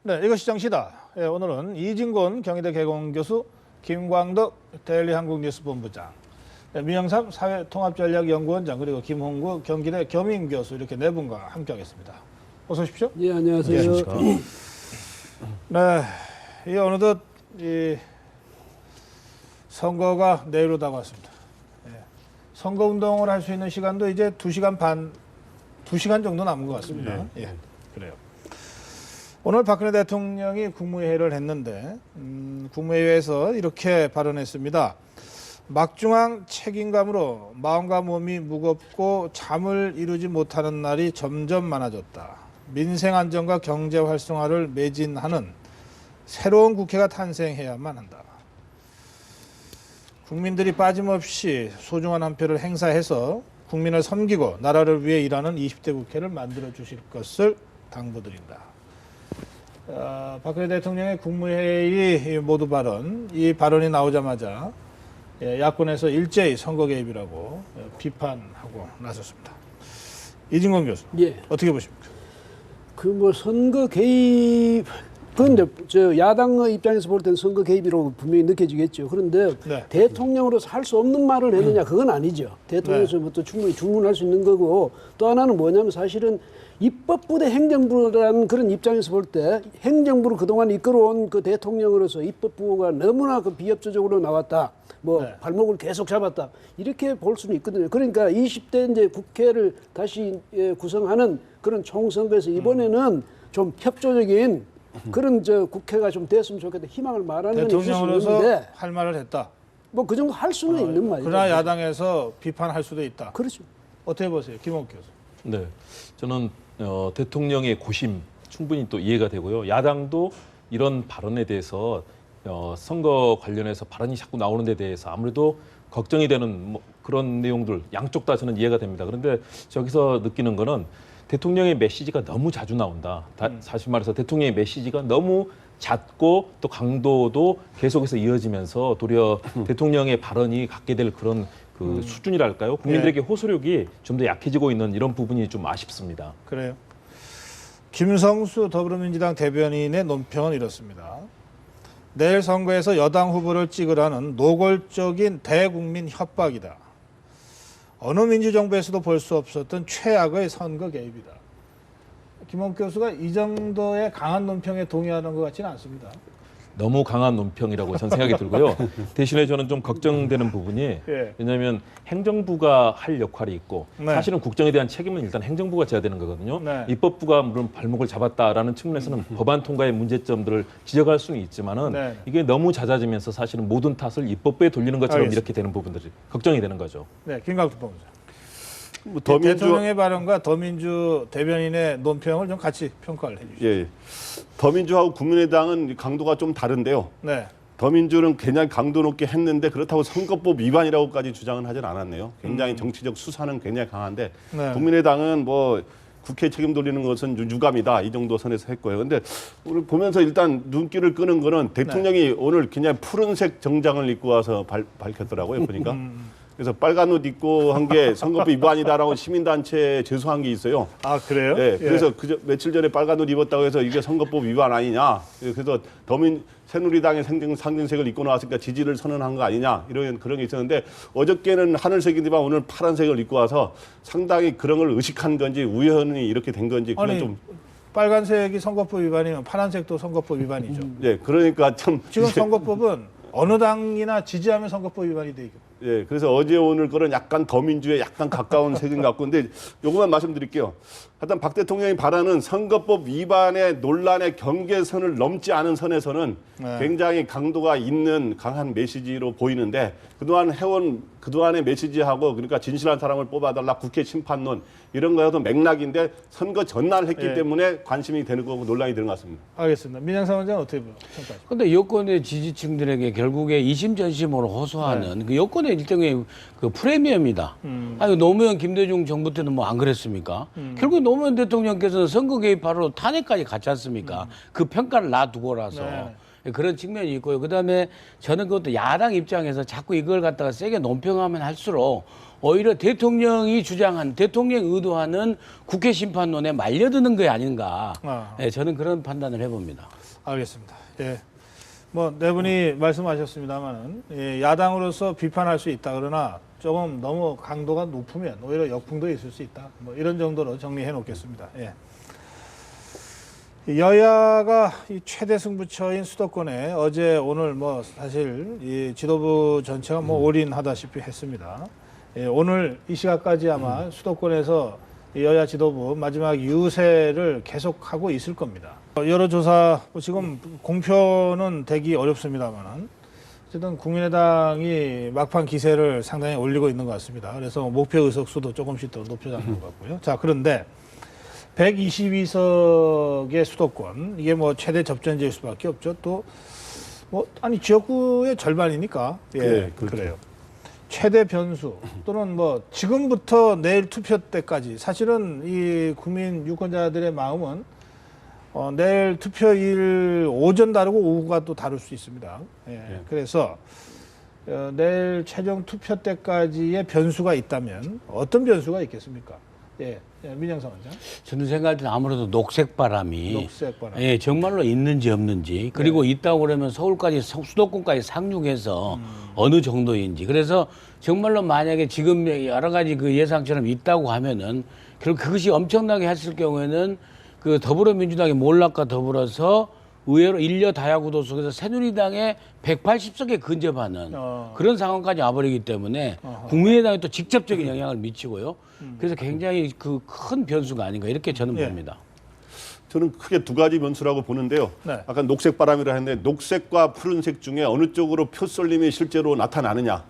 네, 이것이 정치다. 예, 오늘은 이진곤 경희대 개공교수, 김광덕 데일리 한국뉴스본부장, 민영삼 사회통합전략연구원장, 그리고 김홍구 경기대 겸임교수 이렇게 네 분과 함께하겠습니다. 어서 오십시오. 예, 안녕하세요. 네, 이 어느덧 이 선거가 내일로 다가왔습니다. 예, 선거 운동을 할 수 있는 시간도 이제 2시간 반, 2시간 정도 남은 것 같습니다. 예, 그래요. 오늘 박근혜 대통령이 국무회의를 했는데 국무회의에서 이렇게 발언했습니다. 막중한 책임감으로 마음과 몸이 무겁고 잠을 이루지 못하는 날이 점점 많아졌다. 민생 안정과 경제 활성화를 매진하는 새로운 국회가 탄생해야만 한다. 국민들이 빠짐없이 소중한 한 표를 행사해서 국민을 섬기고 나라를 위해 일하는 20대 국회를 만들어 주실 것을 당부드린다. 박근혜 대통령의 국무회의 모두 발언, 이 발언이 나오자마자 야권에서 일제히 선거 개입이라고 비판하고 나섰습니다. 이진곤 교수, 예. 어떻게 보십니까? 그 뭐 선거 개입, 그런데 저 야당의 입장에서 볼 때는 선거 개입이라고 분명히 느껴지겠죠. 그런데 네. 대통령으로서 할 수 없는 말을 했느냐, 그건 아니죠. 대통령으로서부터 충분히 주문할 수 있는 거고, 또 하나는 뭐냐면 사실은 입법부대 행정부라는 그런 입장에서 볼 때 행정부를 그동안 이끌어온 그 대통령으로서 입법부가 너무나 그 비협조적으로 나왔다. 뭐 네. 발목을 계속 잡았다. 이렇게 볼 수는 있거든요. 그러니까 20대 이제 국회를 다시 구성하는 그런 총선거에서 이번에는 좀 협조적인 그런 저 국회가 좀 됐으면 좋겠다. 희망을 말하는 건 있을 수 대통령으로서 있는데 할 말을 했다. 뭐 그 정도 할 수는 있는 말이죠. 그러나 야당에서 비판할 수도 있다. 그렇죠. 어떻게 보세요, 김홍 교수? 네, 저는 대통령의 고심 충분히 또 이해가 되고요. 야당도 이런 발언에 대해서 선거 관련해서 발언이 자꾸 나오는 데 대해서 아무래도 걱정이 되는 뭐 그런 내용들 양쪽 다 저는 이해가 됩니다. 그런데 저기서 느끼는 거는 대통령의 메시지가 너무 자주 나온다. 사실 말해서 대통령의 메시지가 너무 잦고 또 강도도 계속해서 이어지면서 도리어 대통령의 발언이 갖게 될 그런 그 수준이랄까요? 국민들에게 호소력이 좀 더 약해지고 있는 이런 부분이 좀 아쉽습니다. 그래요. 김성수 더불어민주당 대변인의 논평은 이렇습니다. 내일 선거에서 여당 후보를 찍으라는 노골적인 대국민 협박이다. 어느 민주정부에서도 볼 수 없었던 최악의 선거 개입이다. 김홍 교수가 이 정도의 강한 논평에 동의하는 것 같지는 않습니다. 너무 강한 논평이라고 저는 생각이 들고요. 대신에 저는 좀 걱정되는 부분이 예. 왜냐하면 행정부가 할 역할이 있고 네. 사실은 국정에 대한 책임은 일단 행정부가 져야 되는 거거든요. 네. 입법부가 물론 발목을 잡았다라는 측면에서는 법안 통과의 문제점들을 지적할 수는 있지만은 네. 이게 너무 잦아지면서 사실은 모든 탓을 입법부에 돌리는 것처럼 알겠습니다. 이렇게 되는 부분들이 걱정이 되는 거죠. 네, 김광두 본부장. 뭐 더민주 대통령의 발언과 더민주 대변인의 논평을 좀 같이 평가를 해주시죠. 예, 더민주하고 국민의당은 강도가 좀 다른데요. 네, 더민주는 굉장히 강도 높게 했는데 그렇다고 선거법 위반이라고까지 주장은 하진 않았네요. 굉장히 정치적 수사는 굉장히 강한데 네. 국민의당은 뭐 국회 책임 돌리는 것은 유감이다 이 정도 선에서 했고요. 근데 오늘 보면서 일단 눈길을 끄는 거는 대통령이 오늘 굉장히 푸른색 정장을 입고 와서 밝혔더라고요. 보니까. 그래서 빨간 옷 입고 한 게 선거법 위반이다라고 시민단체에 제소한 게 있어요. 아 그래요? 네, 그래서 며칠 전에 빨간 옷 입었다고 해서 이게 선거법 위반 아니냐. 그래서 새누리당의 상징색을 입고 나왔으니까 지지를 선언한 거 아니냐. 이런 그런 게 있었는데 어저께는 하늘색인데만 오늘 파란색을 입고 와서 상당히 그런 걸 의식한 건지 우연히 이렇게 된 건지 그건 아니 좀. 빨간색이 선거법 위반이면 파란색도 선거법 위반이죠. 네, 그러니까 참. 지금 선거법은 어느 당이나 지지하면 선거법 위반이 되죠. 예, 그래서 어제 오늘 거는 약간 더민주에 약간 가까운 색인 것 같고, 근데 요것만 말씀드릴게요. 하여튼 박 대통령이 바라는 선거법 위반의 논란의 경계선을 넘지 않은 선에서는 네. 굉장히 강도가 있는 강한 메시지로 보이는데 그동안 해온 그동안의 메시지하고 그러니까 진실한 사람을 뽑아달라 국회 심판론 이런 거여도 맥락인데 선거 전날 했기 예. 때문에 관심이 되는 거고 논란이 되는 것 같습니다. 알겠습니다. 민영삼 원장은 어떻게 평가하십니까? 근데 여권의 지지층들에게 결국에 이심전심으로 호소하는 그 여권의 일종의 그 프리미엄이다. 아니 노무현 김대중 정부 때는 뭐 안 그랬습니까? 결국 노무현 대통령께서는 선거 개입 바로 탄핵까지 갔지 않습니까? 그 평가를 놔두고라서. 네. 그런 측면이 있고요. 그다음에 저는 그것도 야당 입장에서 자꾸 이걸 갖다가 세게 논평하면 할수록 오히려 대통령이 주장한 대통령이 의도하는 국회 심판론에 말려드는 게 아닌가. 예, 저는 그런 판단을 해봅니다. 알겠습니다. 예. 뭐 네 분이 말씀하셨습니다만은 예, 야당으로서 비판할 수 있다 그러나 조금 너무 강도가 높으면 오히려 역풍도 있을 수 있다. 뭐 이런 정도로 정리해 놓겠습니다. 예. 여야가 이 최대 승부처인 수도권에 어제 오늘 뭐 사실 이 지도부 전체가 뭐 올인하다시피 했습니다. 예, 오늘 이 시각까지 아마 수도권에서 여야 지도부 마지막 유세를 계속하고 있을 겁니다. 여러 조사 지금 공표는 되기 어렵습니다만 어쨌든 국민의당이 막판 기세를 상당히 올리고 있는 것 같습니다. 그래서 목표 의석수도 조금씩 더 높여가는 것 같고요. 자, 그런데 122석의 수도권 이게 뭐 최대 접전지일 수밖에 없죠. 또 뭐 아니 지역구의 절반이니까 예, 그렇죠. 그래요. 최대 변수 또는 뭐 지금부터 내일 투표 때까지 사실은 이 국민 유권자들의 마음은 내일 투표일 오전 다르고 오후가 또 다를 수 있습니다. 예. 그래서 내일 최종 투표 때까지의 변수가 있다면 어떤 변수가 있겠습니까? 예, 민영상 원장. 저는 생각할 때는 아무래도 녹색 바람이 녹색 바람. 예, 정말로 있는지 없는지 그리고 있다고 그러면 서울까지 수도권까지 상륙해서 어느 정도인지 그래서 정말로 만약에 지금 여러 가지 그 예상처럼 있다고 하면은 결국 그것이 엄청나게 했을 경우에는 그 더불어민주당의 몰락과 더불어서 의외로 일려 다야구도 속에서 새누리당에 180석에 근접하는 그런 상황까지 와버리기 때문에 국민의당에 또 직접적인 영향을 미치고요. 그래서 굉장히 그 큰 변수가 아닌가 이렇게 저는 봅니다. 저는 크게 두 가지 변수라고 보는데요. 네. 아까 녹색 바람이라 했는데 녹색과 푸른색 중에 어느 쪽으로 표 쏠림이 실제로 나타나느냐.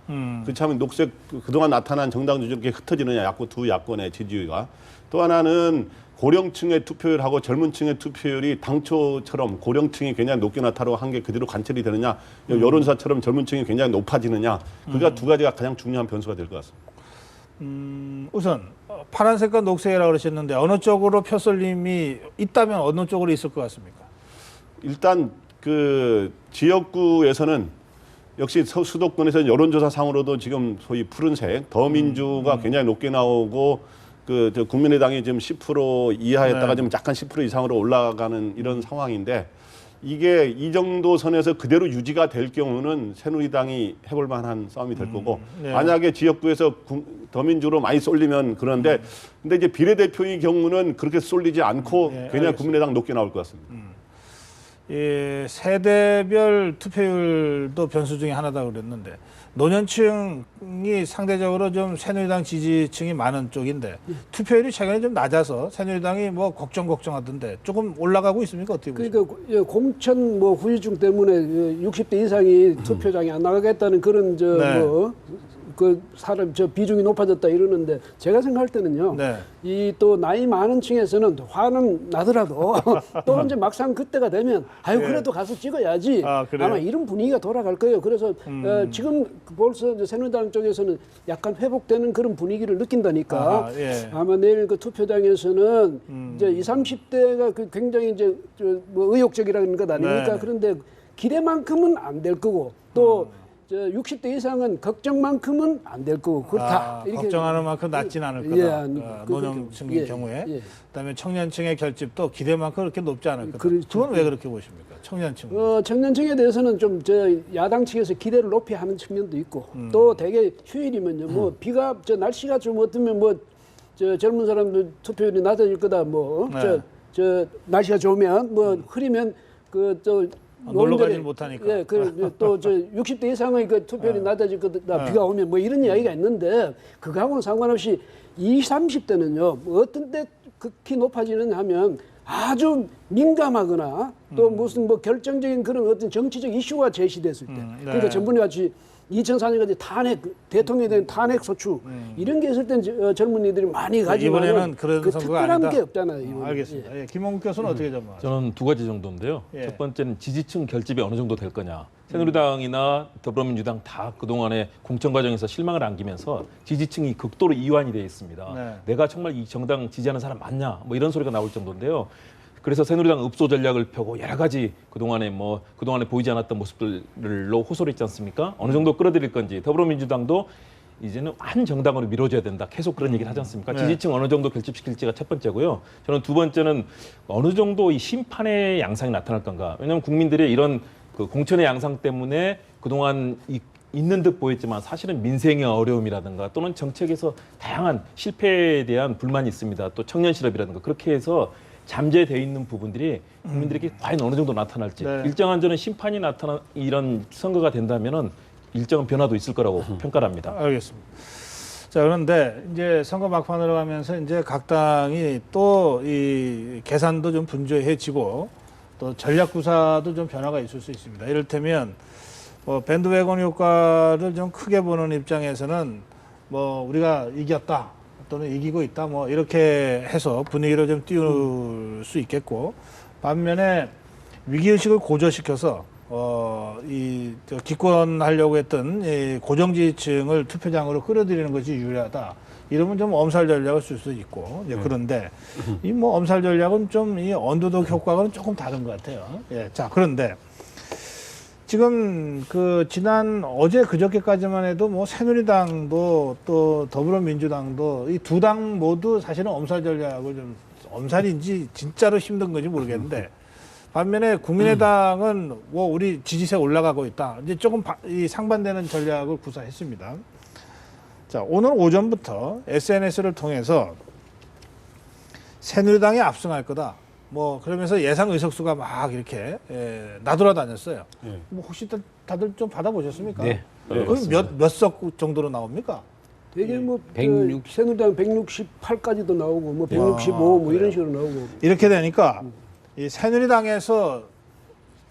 그렇지 않으면 녹색 그동안 나타난 정당 주적이 흩어지느냐. 두 야권의 지지율과. 또 하나는 고령층의 투표율하고 젊은 층의 투표율이 당초처럼 고령층이 굉장히 높게 나타나고 한 게 그대로 관철이 되느냐. 여론조사처럼 젊은 층이 굉장히 높아지느냐. 그가 두 가지가 가장 중요한 변수가 될 것 같습니다. 우선 파란색과 녹색이라고 그러셨는데 어느 쪽으로 표 쏠림이 있다면 어느 쪽으로 있을 것 같습니까? 일단 그 지역구에서는 역시 수도권에서 여론조사상으로도 지금 소위 푸른색 더민주가 굉장히 높게 나오고 저 국민의당이 지금 10% 이하였다가 네. 지금 약간 10% 이상으로 올라가는 이런 상황인데 이게 이 정도 선에서 그대로 유지가 될 경우는 새누리당이 해볼 만한 싸움이 될 거고 네. 만약에 지역구에서 더민주로 많이 쏠리면 그런데 근데 이제 비례대표의 경우는 그렇게 쏠리지 않고 네, 그냥 알겠습니다. 국민의당 높게 나올 것 같습니다. 예, 세대별 투표율도 변수 중에 하나다 그랬는데 노년층이 상대적으로 좀 새누리당 지지층이 많은 쪽인데 투표율이 최근에 좀 낮아서 새누리당이 뭐 걱정하던데 조금 올라가고 있습니까? 어떻게 보십니까? 그러니까 공천 뭐 후유증 때문에 60대 이상이 투표장에 안 나가겠다는 그런 네. 그 사람 비중이 높아졌다 이러는데 제가 생각할 때는요. 네. 이 또 나이 많은 층에서는 화는 나더라도 또 이제 막상 그때가 되면 아유 그래도 가서 찍어야지. 아, 그래요? 아마 이런 분위기가 돌아갈 거예요. 그래서 지금 벌써 이제 새누리당 쪽에서는 약간 회복되는 그런 분위기를 느낀다니까. 아하, 예. 아마 내일 그 투표장에서는 이제 20, 30대가 그 굉장히 이제 뭐 의욕적이라는 것 아닙니까? 네. 그런데 기대만큼은 안 될 거고 또 60대 이상은 걱정만큼은 안 될 거고 그렇다. 이렇게 걱정하는 만큼 낮진 않을 거다. 예, 노년층의 예, 경우에. 예. 그다음에 청년층의 결집도 기대만큼 그렇게 높지 않을 거다. 그렇죠. 그건 왜 그렇게 보십니까? 청년층. 청년층에 대해서는 좀 야당 측에서 기대를 높이 하는 측면도 있고 또 되게 휴일이면요 뭐 비가 날씨가 좀 어떠면 뭐 젊은 사람들 투표율이 낮아질 거다 뭐 네. 날씨가 좋으면 뭐 흐리면 놀러 가질 못하니까. 예, 또 60대 이상의 그 투표율이 낮아질 거다 비가 오면 뭐 이런 이야기가 있는데 그거하고는 상관없이 20, 30대는요 뭐 어떤 때 극히 높아지는 하면 아주 민감하거나 또 무슨 뭐 결정적인 그런 어떤 정치적 이슈가 제시됐을 때 네. 그러니까 전번에 같이 2004년까지 탄핵 대통령에 대한 탄핵 소추 이런 게 있을 땐 젊은이들이 많이 가지만 이번에는 그런 그 선거가 특별한 아니다. 게 없잖아요. 이번에. 알겠습니다. 예. 김홍국 교수는 어떻게 전망하세요? 저는 두 가지 정도인데요. 예. 첫 번째는 지지층 결집이 어느 정도 될 거냐. 새누리당이나 더불어민주당 다 그동안의 공천 과정에서 실망을 안기면서 지지층이 극도로 이완이 되어 있습니다. 네. 내가 정말 이 정당 지지하는 사람 맞냐? 뭐 이런 소리가 나올 정도인데요. 그래서 새누리당 읍소 전략을 펴고 여러 가지 그동안에 보이지 않았던 모습들로 호소를 했지 않습니까? 어느 정도 끌어들일 건지 더불어민주당도 이제는 한 정당으로 밀어줘야 된다. 계속 그런 얘기를 하지 않습니까? 네. 지지층 어느 정도 결집시킬지가 첫 번째고요. 저는 두 번째는 어느 정도 이 심판의 양상이 나타날 건가. 왜냐하면 국민들의 이런 그 공천의 양상 때문에 그동안 있는 듯 보였지만 사실은 민생의 어려움이라든가 또는 정책에서 다양한 실패에 대한 불만이 있습니다. 또 청년 실업이라든가 그렇게 해서 잠재되어 있는 부분들이 국민들에게 과연 어느 정도 나타날지 네. 일정한 저는 심판이 나타나 이런 선거가 된다면은 일정한 변화도 있을 거라고 평가를 합니다. 알겠습니다. 자, 그런데 이제 선거 막판으로 가면서 이제 각 당이 또 이 계산도 좀 분주해지고 또 전략 구사도 좀 변화가 있을 수 있습니다. 이를테면 뭐 밴드웨건 효과를 좀 크게 보는 입장에서는 뭐 우리가 이겼다 또는 이기고 있다 뭐 이렇게 해서 분위기를 좀 띄울 수 있겠고, 반면에 위기의식을 고조시켜서 저 기권하려고 했던 이 고정지지층을 투표장으로 끌어들이는 것이 유리하다. 이러면 좀 엄살 전략을 쓸 수 있고, 예, 그런데 이 뭐 엄살 전략은 좀 이 언더독 효과와는 조금 다른 것 같아요. 예, 자, 그런데 지금 그 지난 어제 그저께까지만 해도 뭐 새누리당도 또 더불어민주당도 이 두 당 모두 사실은 엄살 전략을 좀 엄살인지 진짜로 힘든 건지 모르겠는데, 반면에 국민의당은 뭐 우리 지지세 올라가고 있다. 이제 조금 이 상반되는 전략을 구사했습니다. 자, 오늘 오전부터 SNS를 통해서 새누리당이 압승할 거다. 뭐 그러면서 예상 의석수가 막 이렇게 나돌아다녔어요. 뭐 혹시 다들 좀 받아보셨습니까? 네. 그럼 몇 석 정도로 나옵니까? 되게 뭐 106. 새누리당 168까지도 나오고 뭐 165 뭐 이런 식으로 나오고. 이렇게 되니까 이 새누리당에서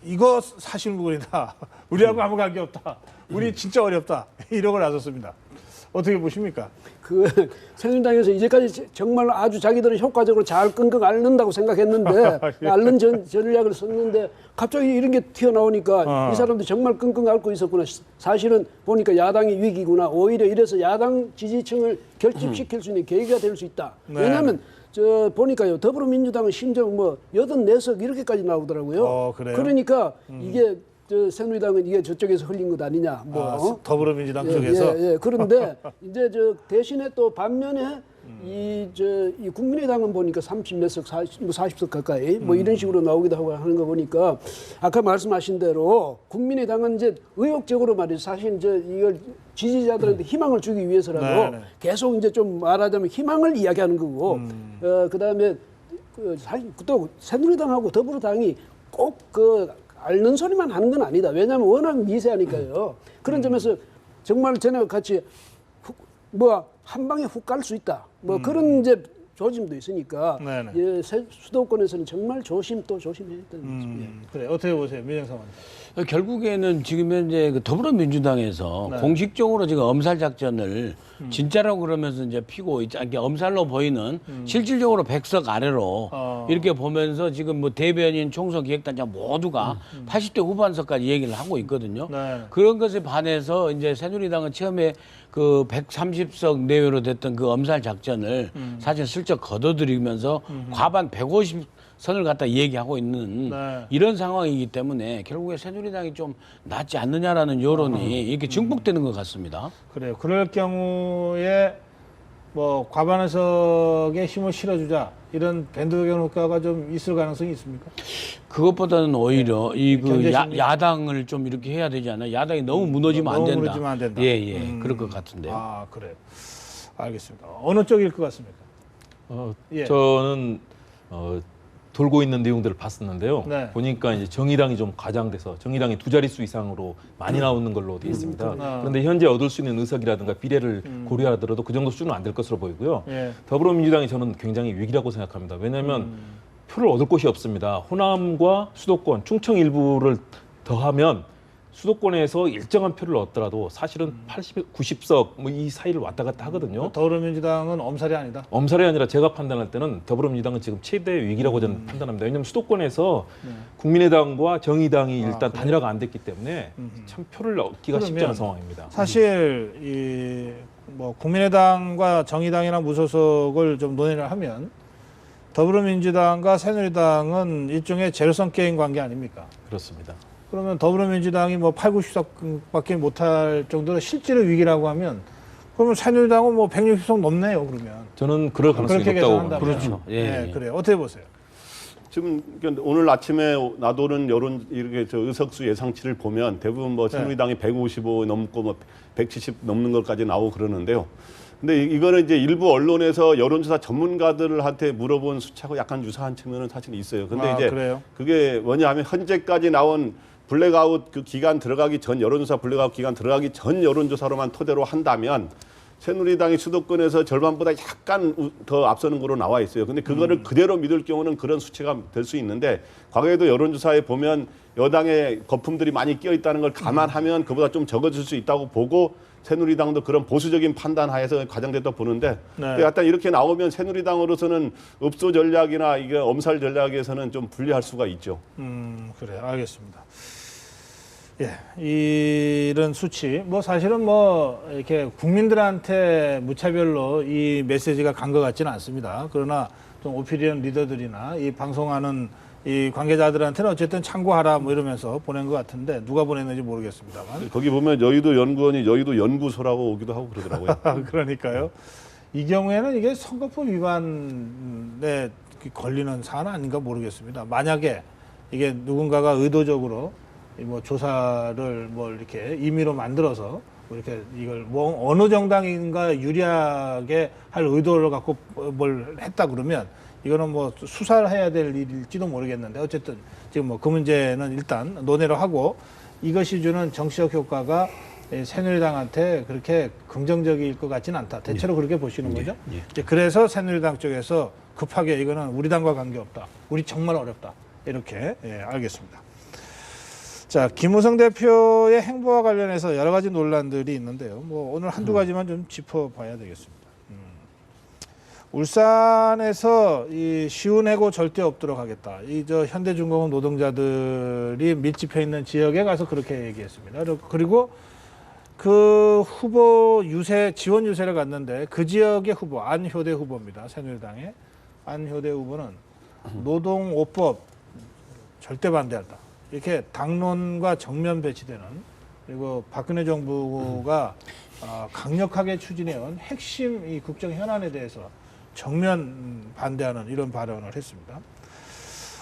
이거 사실무근이다. 우리하고 아무 관계 없다. 우리 진짜 어렵다. 이러고 나섰습니다. 어떻게 보십니까? 그 새누리당에서 이제까지 정말 아주 자기들은 효과적으로 잘 끙끙 앓는다고 생각했는데 앓는 전략을 썼는데 갑자기 이런 게 튀어나오니까 이 사람들 정말 끙끙 앓고 있었구나. 사실은 보니까 야당이 위기구나. 오히려 이래서 야당 지지층을 결집시킬 수 있는 계기가 될 수 있다. 네. 왜냐하면 저 보니까요, 더불어민주당은 심지어 뭐 84석 이렇게까지 나오더라고요. 그래요? 그러니까 이게 저 새누리당은 이게 저쪽에서 흘린 것 아니냐. 뭐 더불어민주당 예, 쪽에서 예. 그런데 이제 저 대신에 또 반면에 이 국민의당은 보니까 30몇 석, 40석 가까이 뭐 이런 식으로 나오기도 하고 하는 거 보니까 아까 말씀하신 대로 국민의당은 이제 의욕적으로 말이죠. 사실 이제 이걸 지지자들한테 희망을 주기 위해서라도 네. 계속 이제 좀 말하자면 희망을 이야기하는 거고, 그다음에 사실 또 새누리당하고 더불어당이 꼭 앓는 소리만 하는 건 아니다. 왜냐하면 워낙 미세하니까요. 그런 점에서 정말 전에 같이 한 방에 훅 갈 수 있다. 뭐 그런 이제 조짐도 있으니까 네네. 예, 수도권에서는 정말 조심 또 조심해야 되는 거죠. 예. 그래, 어떻게 보세요, 민정상 원님? 결국에는 지금 현재 그 더불어민주당에서 네. 공식적으로 지금 엄살 작전을 진짜라고 그러면서 이제 피고 있지 않게 엄살로 보이는 실질적으로 100석 아래로 이렇게 보면서 지금 뭐 대변인 총선 기획단장 모두가 80대 후반석까지 얘기를 하고 있거든요. 네. 그런 것에 반해서 이제 새누리당은 처음에 그 130석 내외로 됐던 그 엄살 작전을 사실 슬쩍 걷어들이면서 과반 150선을 갖다 얘기하고 있는 네. 이런 상황이기 때문에 결국에 새누리당이 좀 낫지 않느냐라는 여론이 이렇게 증폭되는 것 같습니다. 그래요. 그럴 경우에 뭐 과반의석에 힘을 실어주자 이런 밴드웨건 효과가 좀 있을 가능성이 있습니까? 그것보다는 오히려 이 견제 심리? 야당을 좀 이렇게 해야 되지 않나? 야당이 너무 무너지면 안 너무 된다. 무너지면 안 된다. 예, 그럴 것 같은데요. 아, 그래요. 알겠습니다. 어느 쪽일 것 같습니까? 예. 저는 돌고 있는 내용들을 봤었는데요. 네. 보니까 이제 정의당이 좀 과장돼서 정의당이 두 자릿수 이상으로 많이 나오는 걸로 되어 있습니다. 그런데 현재 얻을 수 있는 의석이라든가 비례를 고려하더라도 그 정도 수준은 안 될 것으로 보이고요. 예. 더불어민주당이 저는 굉장히 위기라고 생각합니다. 왜냐하면 표를 얻을 곳이 없습니다. 호남과 수도권, 충청 일부를 더하면 수도권에서 일정한 표를 얻더라도 사실은 80, 90석 뭐 이 사이를 왔다 갔다 하거든요. 더불어민주당은 엄살이 아니다. 엄살이 아니라 제가 판단할 때는 더불어민주당은 지금 최대 위기라고 저는 판단합니다. 왜냐하면 수도권에서 국민의당과 정의당이 일단 단일화가 안 됐기 때문에 참 표를 얻기가 쉽지 않은 상황입니다. 사실 이 뭐 국민의당과 정의당이나 무소속을 좀 논의를 하면 더불어민주당과 새누리당은 일종의 제로섬 게임 관계 아닙니까? 그렇습니다. 그러면 더불어민주당이 뭐 8, 90석밖에 못할 정도로 실제로 위기라고 하면 그러면 새누리당은 뭐 160석 넘네요. 그러면 저는 그럴 가능성이 그렇게 높다고 계산한다면. 봅니다. 그렇죠. 예, 네, 예. 그래요. 어떻게 보세요? 지금 오늘 아침에 나도는 여론 이렇게 저 의석수 예상치를 보면 대부분 뭐 새누리당이 155 넘고 뭐 170 넘는 것까지 나오고 그러는데요. 근데 이거는 이제 일부 언론에서 여론조사 전문가들한테 물어본 수치하고 약간 유사한 측면은 사실 있어요. 근데 이제 그래요? 그게 뭐냐면 현재까지 나온 블랙아웃 그 기간 들어가기 전 여론조사 블랙아웃 기간 들어가기 전 여론조사로만 토대로 한다면 새누리당이 수도권에서 절반보다 약간 더 앞서는 거로 나와 있어요. 근데 그거를 그대로 믿을 경우는 그런 수치가 될 수 있는데 과거에도 여론조사에 보면 여당의 거품들이 많이 끼어 있다는 걸 감안하면 그보다 좀 적어질 수 있다고 보고 새누리당도 그런 보수적인 판단 하에서 과장됐다 보는데 네. 약간 이렇게 나오면 새누리당으로서는 읍소 전략이나 이게 엄살 전략에서는 좀 불리할 수가 있죠. 그래요. 알겠습니다. 예, 이런 수치 뭐 사실은 뭐 이렇게 국민들한테 무차별로 이 메시지가 간 것 같지는 않습니다. 그러나 좀 오피니언 리더들이나 이 방송하는 이 관계자들한테는 어쨌든 참고하라 뭐 이러면서 보낸 것 같은데 누가 보냈는지 모르겠습니다만. 거기 보면 여의도 연구원이 여의도 연구소라고 오기도 하고 그러더라고요. 그러니까요. 이 경우에는 이게 선거법 위반에 걸리는 사안 아닌가 모르겠습니다. 만약에 이게 누군가가 의도적으로 뭐 조사를 뭐 이렇게 임의로 만들어서 뭐 이렇게 이걸 뭐 어느 정당인가 유리하게 할 의도를 갖고 뭘 했다 그러면 이거는 뭐 수사를 해야 될 일일지도 모르겠는데 어쨌든 지금 뭐 그 문제는 일단 논의를 하고 이것이 주는 정치적 효과가 새누리당한테 그렇게 긍정적일 것 같지는 않다. 대체로 그렇게 보시는 거죠. 이제 그래서 새누리당 쪽에서 급하게 이거는 우리 당과 관계없다. 우리 정말 어렵다. 이렇게 알겠습니다. 자, 김무성 대표의 행보와 관련해서 여러 가지 논란들이 있는데요. 뭐 오늘 한두 가지만 좀 짚어봐야 되겠습니다. 울산에서 이 쉬운 해고 절대 없도록 하겠다. 이 저 현대중공업 노동자들이 밀집해 있는 지역에 가서 그렇게 얘기했습니다. 그리고 그 후보 지원 유세를 갔는데 그 지역의 후보 안효대 후보입니다. 새누리당의 안효대 후보는 노동오법 절대 반대한다. 이렇게 당론과 정면 배치되는 그리고 박근혜 정부가 강력하게 추진해온 핵심 이 국정 현안에 대해서 정면 반대하는 이런 발언을 했습니다.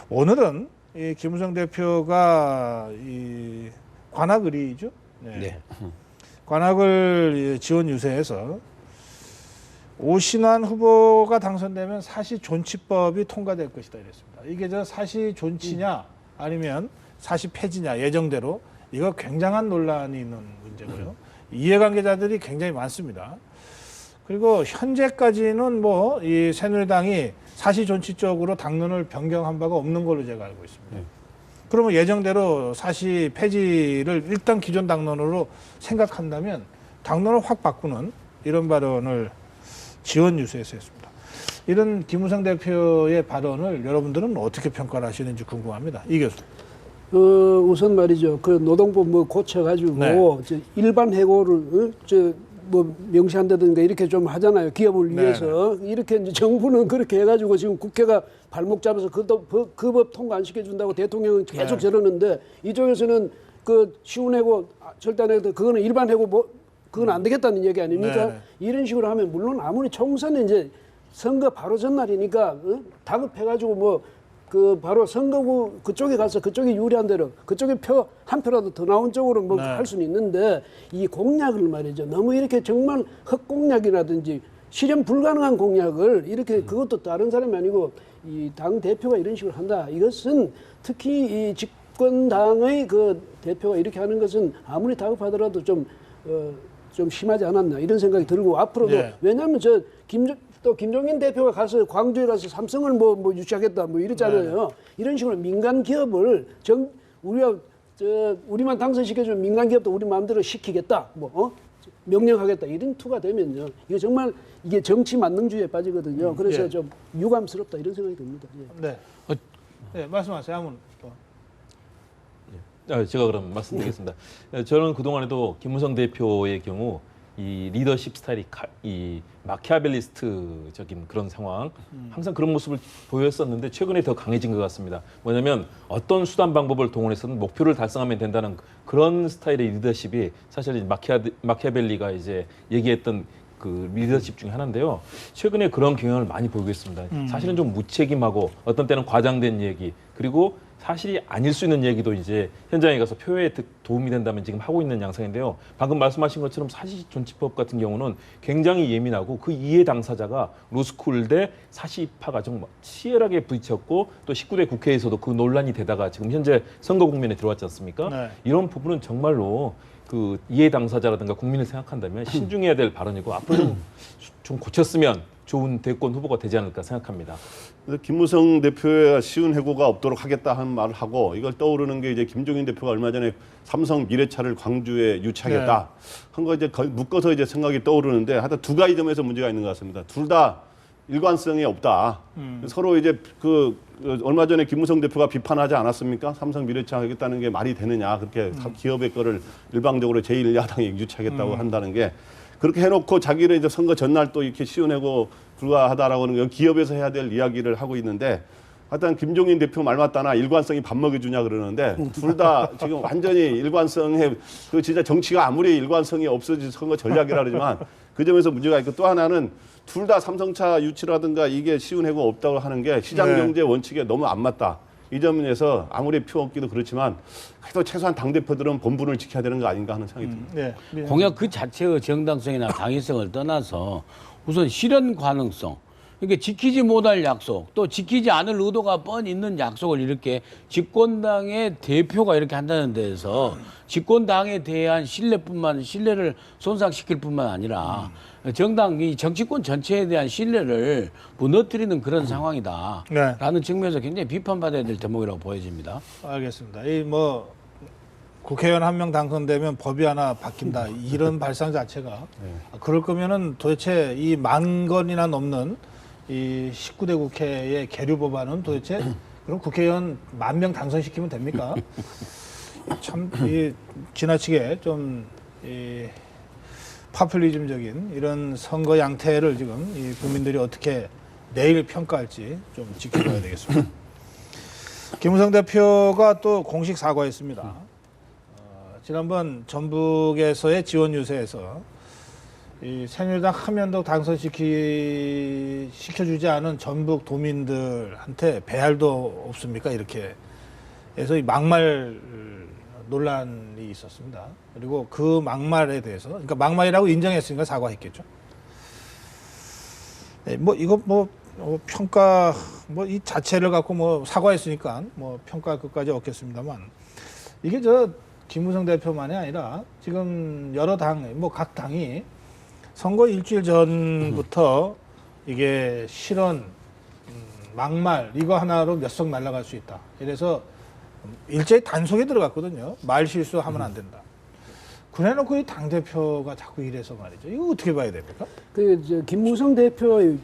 오늘은 이 김무성 대표가 이 관악을이죠. 네. 관악을 지원 유세에서 오신환 후보가 당선되면 사시존치법이 통과될 것이다 이랬습니다. 이게 저 사시존치냐 아니면 사시 폐지냐 예정대로 이거 굉장한 논란이 있는 문제고요. 이해관계자들이 굉장히 많습니다. 그리고 현재까지는 뭐 이 새누리당이 사시존치 쪽으로 당론을 변경한 바가 없는 걸로 제가 알고 있습니다. 그러면 예정대로 사시 폐지를 일단 기존 당론으로 생각한다면 당론을 확 바꾸는 이런 발언을 지원 유세에서 했습니다. 이런 김무성 대표의 발언을 여러분들은 어떻게 평가를 하시는지 궁금합니다. 이 교수. 우선 말이죠. 그 노동법 뭐 고쳐가지고 네. 일반 해고를 뭐 명시한다든가 이렇게 좀 하잖아요. 기업을 위해서. 이렇게 이제 정부는 그렇게 해가지고 지금 국회가 발목 잡아서 그 법 통과 안 시켜준다고 대통령은 계속 저러는데 이쪽에서는 그 쉬운 해고 절대 안 해도 그거는 일반 해고 뭐 그건 안 되겠다는 얘기 아닙니까? 네. 이런 식으로 하면 물론 아무리 총선에 이제 선거 바로 전날이니까 다급해가지고 뭐 그 바로 선거구 그쪽에 가서 그쪽이 유리한 대로 그쪽에 한 표라도 더 나온 쪽으로 뭐 할 수는 있는데 이 공약을 말이죠. 너무 이렇게 정말 헛공약이라든지 실현 불가능한 공약을 이렇게 그것도 다른 사람이 아니고 이 당 대표가 이런 식으로 한다. 이것은 특히 이 집권당의 그 대표가 이렇게 하는 것은 아무리 다급하더라도 좀 심하지 않았나 이런 생각이 들고 앞으로도 왜냐하면 또 김종인 대표가 가서 광주에 가서 삼성을 뭐 유치하겠다 뭐 이랬잖아요. 이런 식으로 민간 기업을 우리만 당선시켜주면 민간 기업도 우리 마음대로 시키겠다 명령하겠다 이런 투가 되면요. 이게 정말 이게 정치 만능주의에 빠지거든요. 그래서 좀 유감스럽다 이런 생각이 듭니다. 네. 네, 말씀하세요. 한번 또. 제가 그럼 말씀드리겠습니다. 저는 그동안에도 김무성 대표의 경우 이 리더십 스타일이 이 마키아벨리스트적인 그런 상황, 항상 그런 모습을 보였었는데 최근에 더 강해진 것 같습니다. 뭐냐면 어떤 수단 방법을 동원해서는 목표를 달성하면 된다는 그런 스타일의 리더십이 사실 마키아벨리가 이제 얘기했던 그 리더십 중에 하나인데요. 최근에 그런 경향을 많이 보이고 있습니다. 사실은 좀 무책임하고 어떤 때는 과장된 얘기, 그리고 사실이 아닐 수 있는 얘기도 이제 현장에 가서 표현에 도움이 된다면 지금 하고 있는 양상인데요. 방금 말씀하신 것처럼 사실존치법 같은 경우는 굉장히 예민하고 그 이해 당사자가 로스쿨 대 사시파가 정말 치열하게 부딪혔고 또 19대 국회에서도 그 논란이 되다가 지금 현재 선거 국면에 들어왔지 않습니까? 네. 이런 부분은 정말로 그 이해 당사자라든가 국민을 생각한다면 신중해야 될 발언이고 앞으로 좀 고쳤으면 좋은 대권 후보가 되지 않을까 생각합니다. 그래서 김무성 대표의 쉬운 해고가 없도록 하겠다 하는 말을 하고 이걸 떠오르는 게 이제 김종인 대표가 얼마 전에 삼성 미래차를 광주에 유치하겠다 한 거 이제 묶어서 이제 생각이 떠오르는데 하여튼 두 가지 점에서 문제가 있는 것 같습니다. 둘 다 일관성이 없다. 서로 이제 얼마 전에 김무성 대표가 비판하지 않았습니까? 삼성 미래차 하겠다는 게 말이 되느냐. 그렇게 기업의 거를 일방적으로 제1야당이 유치하겠다고 한다는 게 그렇게 해놓고 자기를 이제 선거 전날 또 이렇게 씌워내고 불가하다라고 하는 건 기업에서 해야 될 이야기를 하고 있는데 하여튼 김종인 대표 말 맞다나 일관성이 밥 먹여주냐 그러는데 둘 다 지금 완전히 일관성에 그 진짜 정치가 아무리 일관성이 없어진 선거 전략이라 그러지만 그 점에서 문제가 있고 또 하나는 둘 다 삼성차 유치라든가 이게 쉬운 해고 없다고 하는 게 시장 경제 원칙에 너무 안 맞다. 이 점에서 아무리 표 없기도 그렇지만 그래도 최소한 당대표들은 본분을 지켜야 되는 거 아닌가 하는 생각이 듭니다. 네. 공약 그 자체의 정당성이나 당위성을 떠나서 우선 실현 가능성, 그러니까 지키지 못할 약속, 또 지키지 않을 의도가 뻔히 있는 약속을 이렇게 집권당의 대표가 이렇게 한다는 데에서 집권당에 대한 신뢰를 손상시킬 뿐만 아니라 정당 이 정치권 전체에 대한 신뢰를 무너뜨리는 그런 상황이다라는 측면에서 굉장히 비판받아야 될 대목이라고 보여집니다. 알겠습니다. 이 뭐 국회의원 한 명 당선되면 법이 하나 바뀐다 이런 발상 자체가 그럴 거면은 도대체 이 10,000건이나 넘는 이 19대 국회의 계류 법안은 도대체 그럼 국회의원 10,000명 당선시키면 됩니까? 참 이 지나치게 좀 이 파퓰리즘적인 이런 선거 양태를 지금 이 국민들이 어떻게 내일 평가할지 좀 지켜봐야 되겠습니다. 김무성 대표가 또 공식 사과했습니다. 지난번 전북에서의 지원 유세에서 이 새누리당 한 명도 당선시켜주지 않은 전북 도민들한테 배알도 없습니까? 이렇게 해서 이 막말 논란이 있었습니다. 그리고 그 막말에 대해서, 그러니까 막말이라고 인정했으니까 사과했겠죠. 네, 뭐 이거 뭐 평가 뭐 이 자체를 갖고 뭐 사과했으니까 뭐 평가할 것까지 없겠습니다만 이게 저 김무성 대표만이 아니라 지금 여러 당, 뭐 각 당이 선거 일주일 전부터 이게 실언, 막말 이거 하나로 몇 석 날아갈 수 있다. 이래서 일제히 단속에 들어갔거든요. 말 실수하면 안 된다. 그래놓고 이 당대표가 자꾸 이래서 말이죠. 이거 어떻게 봐야 됩니까? 김무성 대표의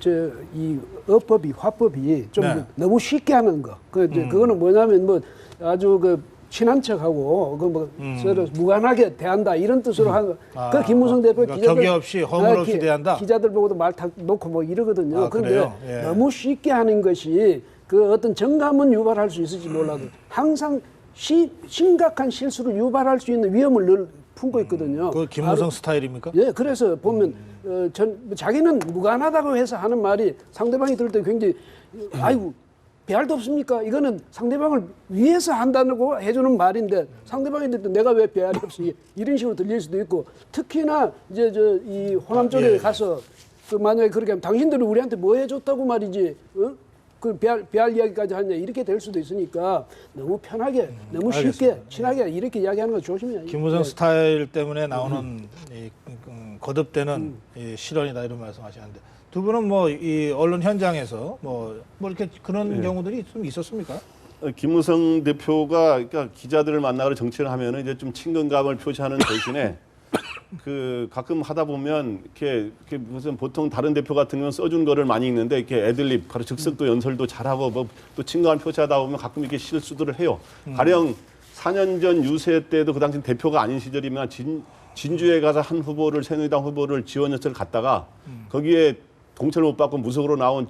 이 어법이, 화법이 좀 너무 쉽게 하는 거. 그거는 뭐냐면 뭐 아주 친한 척하고 서로 무관하게 대한다 이런 뜻으로 한 그 김무성 대표 그러니까 격의 없이 허물 없이 대한다. 기자들 보고도 말 탁 놓고 뭐 이러거든요. 그런데 예. 너무 쉽게 하는 것이 그 어떤 정감은 유발할 수 있을지 몰라도 항상 심각한 실수를 유발할 수 있는 위험을 늘 품고 있거든요. 그 김무성 스타일입니까? 예, 그래서 보면 자기는 무관하다고 해서 하는 말이 상대방이 들을 때 굉장히 아이고 배알도 없습니까? 이거는 상대방을 위해서 한다고 해주는 말인데 상대방이 들을 때 내가 왜 배알이 없이 이런 식으로 들릴 수도 있고 특히나 이제 이 호남 쪽에 가서 만약에 그렇게 하면 당신들이 우리한테 뭐 해줬다고 말이지? 그 배알 이야기까지 하냐 이렇게 될 수도 있으니까 너무 편하게 너무 쉽게 알겠습니다. 친하게 이렇게 이야기하는 거 조심해야 김무성 스타일 때문에 나오는 이 거듭되는 이 실언이다 이런 말씀하시는데 두 분은 뭐 이 언론 현장에서 뭐 이렇게 그런 경우들이 좀 있었습니까? 김무성 대표가 그러니까 기자들을 만나러 정치를 하면은 이제 좀 친근감을 표시하는 대신에 그 가끔 하다 보면 이렇게 무슨 보통 다른 대표 같은 경우는 써준 거를 많이 읽는데 이렇게 애들립 바로 즉석도 연설도 잘하고 뭐 또 친근감 표시하다 보면 가끔 이렇게 실수들을 해요. 가령 4년 전 유세 때도 그 당시 대표가 아닌 시절이면 진주에 가서 한 후보를 새누리당 후보를 지원해서 갔다가 거기에 공천을 못 받고 무속으로 나온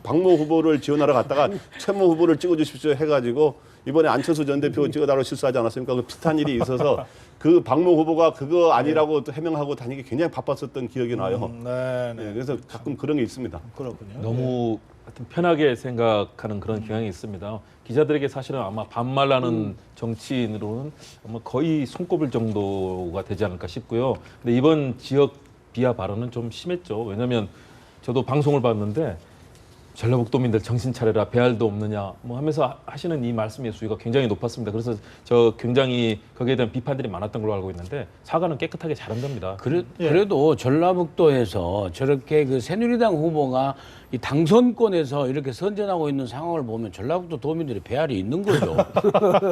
박모 후보를 지원하러 갔다가 최모 후보를 찍어주십시오 해가지고 이번에 안철수 전 대표 찍어달라고 실수하지 않았습니까? 그 비슷한 일이 있어서 그 박모 후보가 그거 아니라고 또 해명하고 다니기 굉장히 바빴었던 기억이 나요. 네, 네. 네, 그래서 가끔 그런 게 있습니다. 그렇군요. 너무 하여튼 편하게 생각하는 그런 경향이 있습니다. 기자들에게 사실은 아마 반말하는 정치인으로는 아마 거의 손꼽을 정도가 되지 않을까 싶고요. 근데 이번 지역 비하 발언은 좀 심했죠. 왜냐하면 저도 방송을 봤는데 전라북도민들 정신 차려라, 배알도 없느냐 뭐 하면서 하시는 이 말씀의 수위가 굉장히 높았습니다. 그래서 저 굉장히 거기에 대한 비판들이 많았던 걸로 알고 있는데 사과는 깨끗하게 잘한 겁니다. 그래도 전라북도에서 저렇게 그 새누리당 후보가 이 당선권에서 이렇게 선전하고 있는 상황을 보면 전라북도 도민들이 배알이 있는 거죠.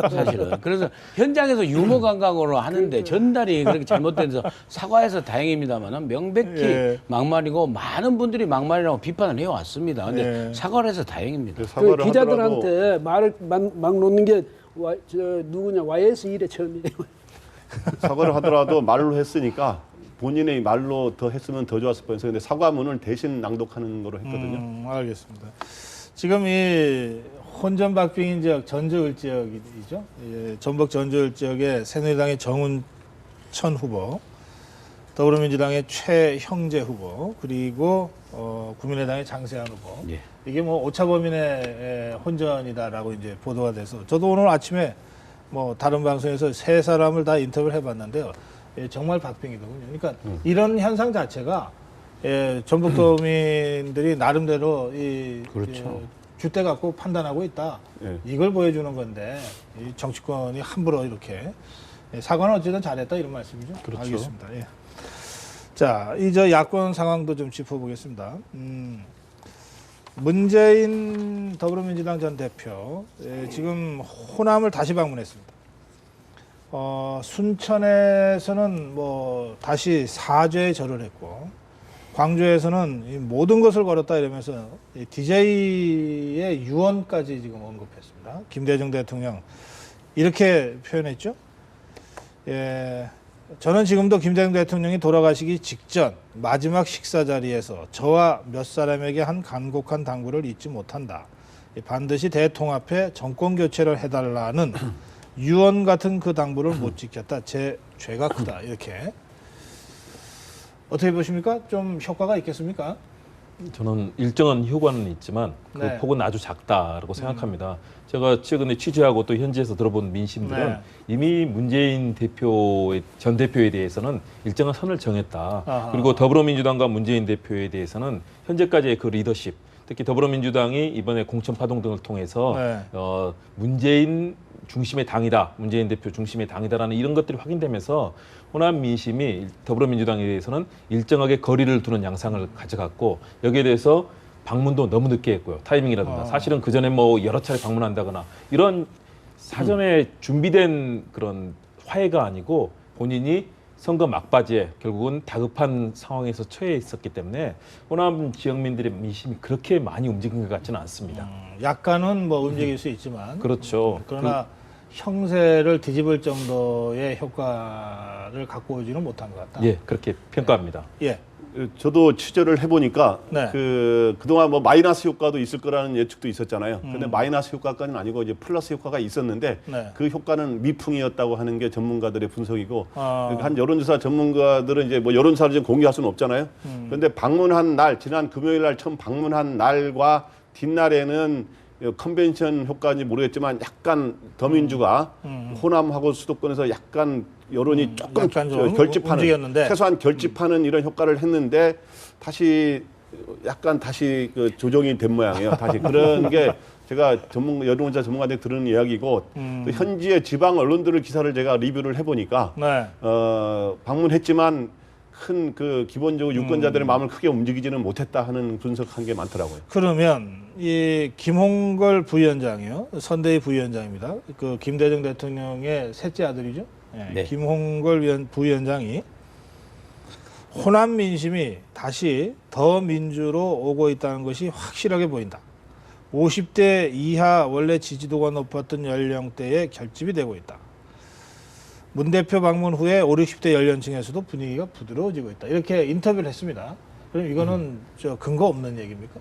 사실은. 그래서 현장에서 유머 감각으로 하는데 전달이 그렇게 잘못돼서 사과해서 다행입니다만 명백히 예. 막말이고 많은 분들이 막말이라고 비판을 해왔습니다. 근데 예. 사과를 해서 다행입니다. 그 사과를 기자들한테 말을 막 놓는 게 누구냐 YS 일의 처음이에요. 사과를 하더라도 말로 했으니까 본인의 말로 더 했으면 더 좋았을 뻔했어요. 근데 사과문을 대신 낭독하는 거로 했거든요. 알겠습니다. 지금 이 혼전 박빙인 지역 전주을 지역이죠. 예, 전북 전주을 지역의 새누리당의 정운천 후보, 더불어민주당의 최형재 후보, 그리고 국민의당의 장세환 후보. 예. 이게 뭐 오차범인의 혼전이다라고 이제 보도가 돼서 저도 오늘 아침에 뭐 다른 방송에서 세 사람을 다 인터뷰를 해봤는데요. 예, 정말 박빙이거든요. 그러니까 이런 현상 자체가 예, 전북도민들이 나름대로 그렇죠. 줏대 갖고 판단하고 있다. 예. 이걸 보여주는 건데 이 정치권이 함부로 이렇게 사과는 어쨌든 잘했다 이런 말씀이죠. 그렇죠. 알겠습니다. 예. 자, 이제 야권 상황도 좀 짚어보겠습니다. 문재인 더불어민주당 전 대표 지금 호남을 다시 방문했습니다. 순천에서는 뭐 다시 사죄에 절을 했고 광주에서는 이 모든 것을 걸었다 이러면서 DJ의 유언까지 지금 언급했습니다. 김대중 대통령 이렇게 표현했죠. 예, 저는 지금도 김대중 대통령이 돌아가시기 직전 마지막 식사 자리에서 저와 몇 사람에게 한 간곡한 당부를 잊지 못한다. 반드시 대통합해 정권 교체를 해달라는 유언 같은 그 당부를 못 지켰다. 제 죄가 크다. 이렇게 어떻게 보십니까? 좀 효과가 있겠습니까? 저는 일정한 효과는 있지만 그 네. 폭은 아주 작다라고 생각합니다. 제가 최근에 취재하고 또 현지에서 들어본 민심들은 네. 이미 문재인 전 대표에 대해서는 일정한 선을 정했다. 아하. 그리고 더불어민주당과 문재인 대표에 대해서는 현재까지의 그 리더십, 특히 더불어민주당이 이번에 공천 파동 등을 통해서 네. 문재인 중심의 당이다, 문재인 대표 중심의 당이다라는 이런 것들이 확인되면서 호남 민심이 더불어민주당에 대해서는 일정하게 거리를 두는 양상을 가져갔고 여기에 대해서 방문도 너무 늦게 했고요. 타이밍이라든가 사실은 그 전에 뭐 여러 차례 방문한다거나 이런 사전에 준비된 그런 화해가 아니고 본인이 선거 막바지에 결국은 다급한 상황에서 처해 있었기 때문에 호남 지역민들의 민심이 그렇게 많이 움직인 것 같지는 않습니다. 약간은 뭐 움직일 수 있지만 그렇죠. 그러나 형세를 뒤집을 정도의 효과를 갖고 오지는 못한 것 같다. 예, 그렇게 평가합니다. 예. 저도 취재를 해보니까 네. 그동안 뭐 마이너스 효과도 있을 거라는 예측도 있었잖아요. 근데 마이너스 효과까지는 아니고 이제 플러스 효과가 있었는데 네. 그 효과는 미풍이었다고 하는 게 전문가들의 분석이고 아. 한 여론조사 전문가들은 이제 뭐 여론조사를 지금 공개할 수는 없잖아요. 그런데 방문한 날, 지난 금요일 날 처음 방문한 날과 뒷날에는 컨벤션 효과인지 모르겠지만 약간 더민주가 호남하고 수도권에서 약간 여론이 조금 약간 좀 결집하는 움직였는데. 최소한 결집하는 이런 효과를 했는데 다시 약간 다시 그 조정이 된 모양이에요. 다시 그런 게 제가 여론조사 전문가들 들은 이야기고 또 현지의 지방 언론들을 기사를 제가 리뷰를 해보니까 네. 방문했지만 큰 그 기본적으로 유권자들의 마음을 크게 움직이지는 못했다 하는 분석한 게 많더라고요. 그러면 이 김홍걸 부위원장이요, 선대위 부위원장입니다. 그 김대중 대통령의 셋째 아들이죠. 예, 네. 김홍걸 부위원장이 호남 민심이 다시 더 민주로 오고 있다는 것이 확실하게 보인다. 50대 이하 원래 지지도가 높았던 연령대에 결집이 되고 있다. 문 대표 방문 후에 5, 60대 연령층에서도 분위기가 부드러워지고 있다. 이렇게 인터뷰를 했습니다. 그럼 이거는 저 근거 없는 얘기입니까?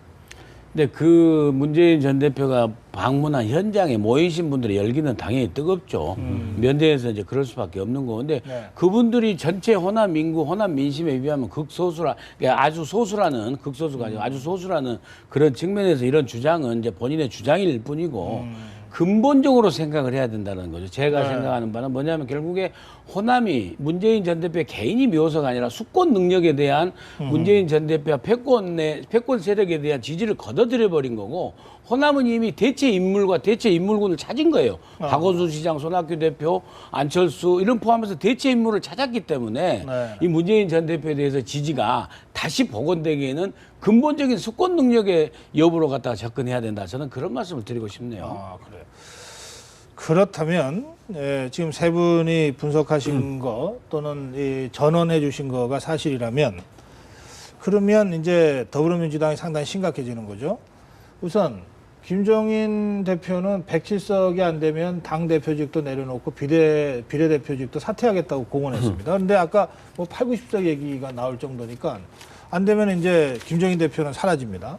근데 그 문재인 전 대표가 방문한 현장에 모이신 분들의 열기는 당연히 뜨겁죠. 면대에서 이제 그럴 수밖에 없는 거. 근데 네. 그분들이 전체 호남 인구, 호남 민심에 비하면 극소수라, 그러니까 아주 소수라는, 극소수가 아니고 아주 소수라는 그런 측면에서 이런 주장은 이제 본인의 주장일 뿐이고 근본적으로 생각을 해야 된다는 거죠. 제가 네. 생각하는 바는 뭐냐면 결국에 호남이 문재인 전 대표의 개인이 묘사가 아니라 수권 능력에 대한 문재인 전 대표와 패권 세력에 대한 지지를 걷어들여 버린 거고 호남은 이미 대체 인물과 대체 인물군을 찾은 거예요. 박원순 시장, 손학규 대표, 안철수 이런 포함해서 대체 인물을 찾았기 때문에 네. 이 문재인 전 대표에 대해서 지지가 다시 복원되기에는 근본적인 수권 능력의 여부로 갖다가 접근해야 된다. 저는 그런 말씀을 드리고 싶네요. 아, 그래요. 그렇다면 지금 세 분이 분석하신 거 또는 이 전언해 주신 거가 사실이라면 그러면 이제 더불어민주당이 상당히 심각해지는 거죠. 우선 김종인 대표는 107석이 안 되면 당 대표직도 내려놓고 비례대표직도 사퇴하겠다고 공언했습니다. 그런데 아까 뭐 8, 90석 얘기가 나올 정도니까 안 되면 이제 김종인 대표는 사라집니다.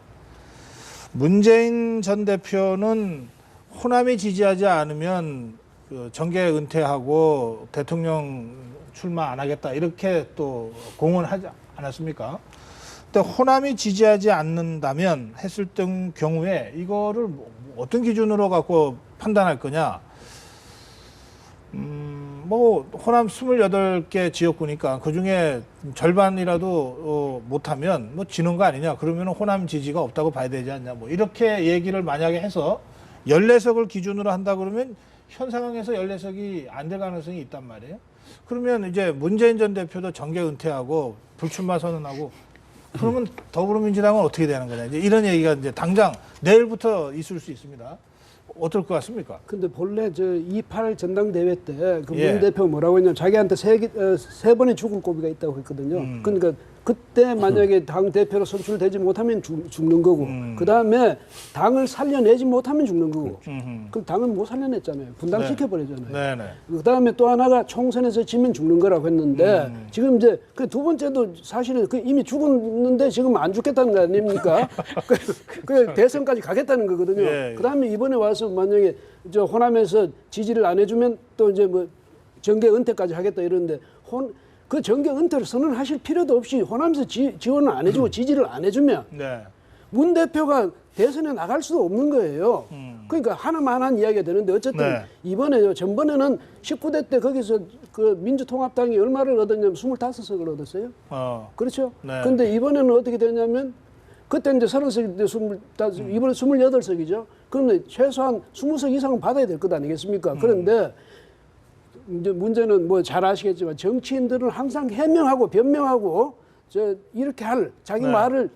문재인 전 대표는 호남이 지지하지 않으면 그 정계 은퇴하고 대통령 출마 안 하겠다 이렇게 또 공언하지 않았습니까? 근데 호남이 지지하지 않는다면 했을 경우에 이거를 어떤 기준으로 갖고 판단할 거냐? 뭐 호남 28개 지역구니까 그중에 절반이라도 못하면 뭐 지는 거 아니냐? 그러면 호남 지지가 없다고 봐야 되지 않냐? 뭐 이렇게 얘기를 만약에 해서 14석을 기준으로 한다 그러면 현 상황에서 14석이 안 될 가능성이 있단 말이에요. 그러면 이제 문재인 전 대표도 정계 은퇴하고 불출마 선언하고 그러면 더불어민주당은 어떻게 되는 거냐? 이제 이런 얘기가 이제 당장 내일부터 있을 수 있습니다. 어떨 것 같습니까? 근데 본래 저 28 전당대회 때 그 문 예. 대표 뭐라고 했냐면 자기한테 세 번의 죽을 고비가 있다고 했거든요. 그러니까 그때 만약에 당 대표로 선출되지 못하면 죽는 거고, 그 다음에 당을 살려내지 못하면 죽는 거고, 그럼 당을 못 살려냈잖아요. 분당시켜 버리잖아요. 네네. 그 다음에 또 하나가 총선에서 지면 죽는 거라고 했는데 지금 이제 그 두 번째도 사실은 그 이미 죽었는데 지금 안 죽겠다는 거 아닙니까? 그 대선까지 가겠다는 거거든요. 예, 예. 그 다음에 이번에 와서 만약에 저 호남에서 지지를 안 해주면 또 이제 뭐 정계 은퇴까지 하겠다 이러는데 그 정계 은퇴를 선언하실 필요도 없이 호남에서 지원을 안 해주고 지지를 안 해주면 네. 문 대표가 대선에 나갈 수도 없는 거예요. 그러니까 하나만 한 이야기가 되는데 어쨌든 네. 이번에 전번에는 19대 때 거기서 그 민주통합당이 얼마를 얻었냐면 25석을 얻었어요. 그렇죠? 네. 근데 이번에는 어떻게 되냐면 그때 이제 30석인데 이번에 28석이죠. 그런데 최소한 20석 이상은 받아야 될 것 아니겠습니까? 그런데 이제 문제는 뭐 잘 아시겠지만 정치인들은 항상 해명하고 변명하고 이렇게 할 자기 네. 말을